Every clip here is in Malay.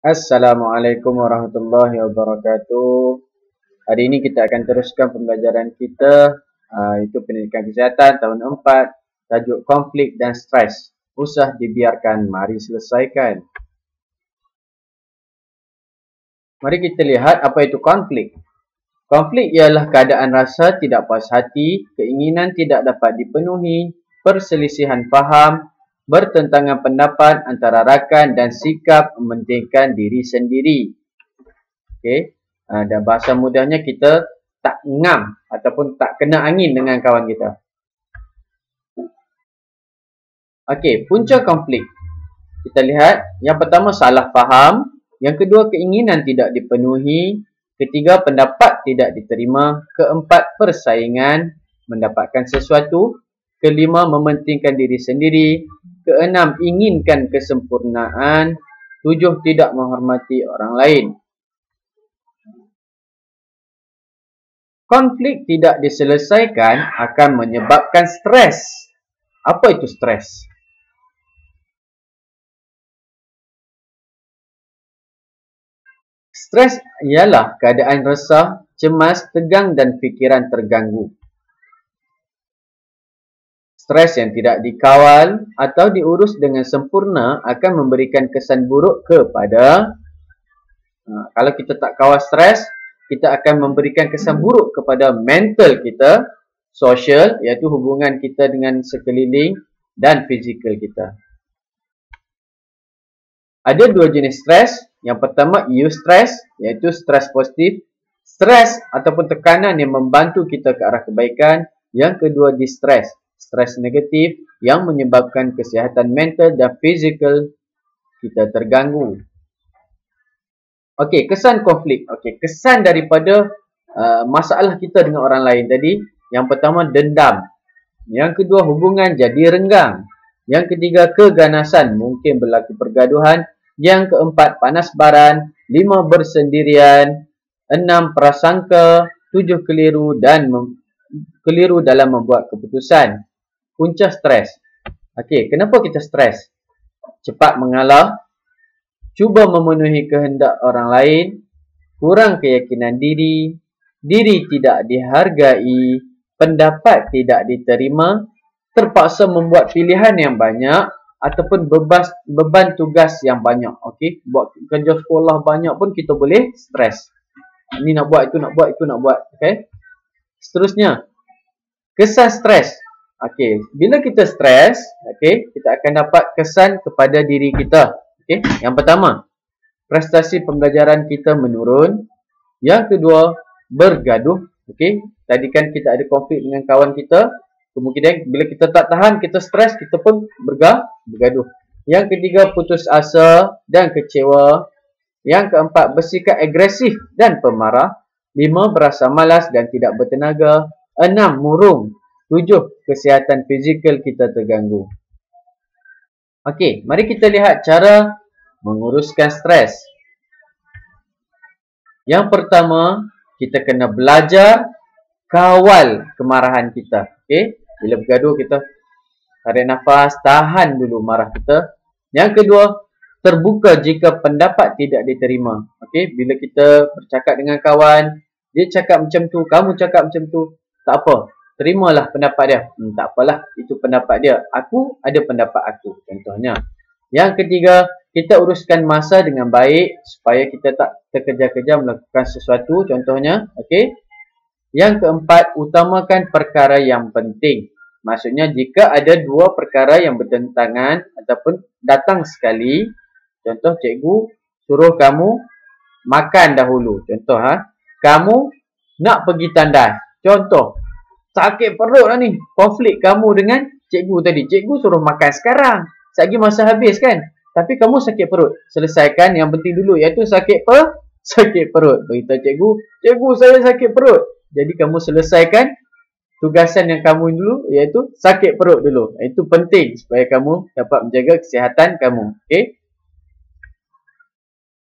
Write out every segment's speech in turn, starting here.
Assalamualaikum warahmatullahi wabarakatuh. Hari ini kita akan teruskan pembelajaran kita, itu pendidikan kesihatan tahun 4, tajuk konflik dan stres. Usah dibiarkan, mari selesaikan. Mari kita lihat apa itu konflik. Konflik ialah keadaan rasa tidak puas hati, keinginan tidak dapat dipenuhi, perselisihan faham, bertentangan pendapat antara rakan dan sikap mementingkan diri sendiri. Okey. Dan bahasa mudahnya kita tak ngam ataupun tak kena angin dengan kawan kita. Okey, punca konflik. Kita lihat, yang pertama salah faham, yang kedua keinginan tidak dipenuhi, ketiga pendapat tidak diterima, keempat persaingan mendapatkan sesuatu, kelima mementingkan diri sendiri, keenam inginkan kesempurnaan, tujuh tidak menghormati orang lain. Konflik tidak diselesaikan akan menyebabkan stres. Apa itu stres? Stres ialah keadaan resah, cemas, tegang dan fikiran terganggu. Stres yang tidak dikawal atau diurus dengan sempurna akan memberikan kesan buruk kepada kalau kita tak kawal stres, kita akan memberikan kesan buruk kepada mental kita, sosial iaitu hubungan kita dengan sekeliling dan fizikal kita. Ada dua jenis stres. Yang pertama eustress iaitu stres positif, stres ataupun tekanan yang membantu kita ke arah kebaikan. Yang kedua distress, stres negatif yang menyebabkan kesihatan mental dan fizikal kita terganggu. Okey, kesan konflik. Okey, kesan daripada masalah kita dengan orang lain tadi. Yang pertama dendam. Yang kedua hubungan jadi renggang. Yang ketiga keganasan, mungkin berlaku pergaduhan. Yang keempat panas baran. 5 bersendirian. 6 prasangka. 7 keliru dan keliru dalam membuat keputusan. Punca stres. Okey, kenapa kita stres? Cepat mengalah. Cuba memenuhi kehendak orang lain, kurang keyakinan diri, diri tidak dihargai, pendapat tidak diterima, terpaksa membuat pilihan yang banyak ataupun beban tugas yang banyak. Okey, buat kerja sekolah banyak pun kita boleh stres. Ini nak buat, itu nak buat, itu nak buat. Okey. Seterusnya, kesan stres. Okey, bila kita stres, okey, kita akan dapat kesan kepada diri kita. Okay. Yang pertama, prestasi pembelajaran kita menurun. Yang kedua, bergaduh. Okay. Tadi kan kita ada konflik dengan kawan kita. Kemudian bila kita tak tahan, kita stres, kita pun bergaduh. Yang ketiga, putus asa dan kecewa. Yang keempat, bersikap agresif dan pemarah. 5, berasa malas dan tidak bertenaga. 6, murung. 7, kesihatan fizikal kita terganggu. Okey, mari kita lihat cara menguruskan stres. Yang pertama, kita kena belajar kawal kemarahan kita. Okey, bila bergaduh kita tarik nafas, tahan dulu marah kita. Yang kedua, terbuka jika pendapat tidak diterima. Okey, bila kita bercakap dengan kawan, dia cakap macam tu, kamu cakap macam tu, tak apa. Terimalah pendapat dia. Tak apalah, itu pendapat dia. Aku ada pendapat aku, contohnya. Yang ketiga, kita uruskan masa dengan baik supaya kita tak terkejar-kejar melakukan sesuatu, contohnya. Okey. Yang keempat, utamakan perkara yang penting. Maksudnya, jika ada dua perkara yang bertentangan ataupun datang sekali, contoh cikgu suruh kamu makan dahulu. Contoh, kamu nak pergi tandas. Contoh, sakit perut lah ni. Konflik kamu dengan cikgu tadi. Cikgu suruh makan sekarang. Sekejap masa habis kan. Tapi kamu sakit perut. Selesaikan yang penting dulu. Iaitu sakit perut. Beritahu cikgu. Cikgu saya sakit perut. Jadi kamu selesaikan tugasan yang kamu dulu. Iaitu sakit perut dulu. Itu penting. Supaya kamu dapat menjaga kesihatan kamu. Okey.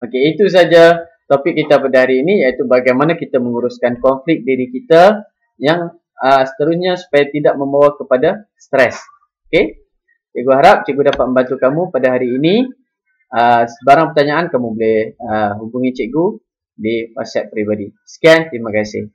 Okey, itu saja topik kita pada hari ini. Iaitu bagaimana kita menguruskan konflik diri kita. Yang seterusnya supaya tidak membawa kepada stres. Okey. Cikgu harap cikgu dapat membantu kamu pada hari ini. Sebarang pertanyaan kamu boleh hubungi cikgu di WhatsApp peribadi. Sekian, terima kasih.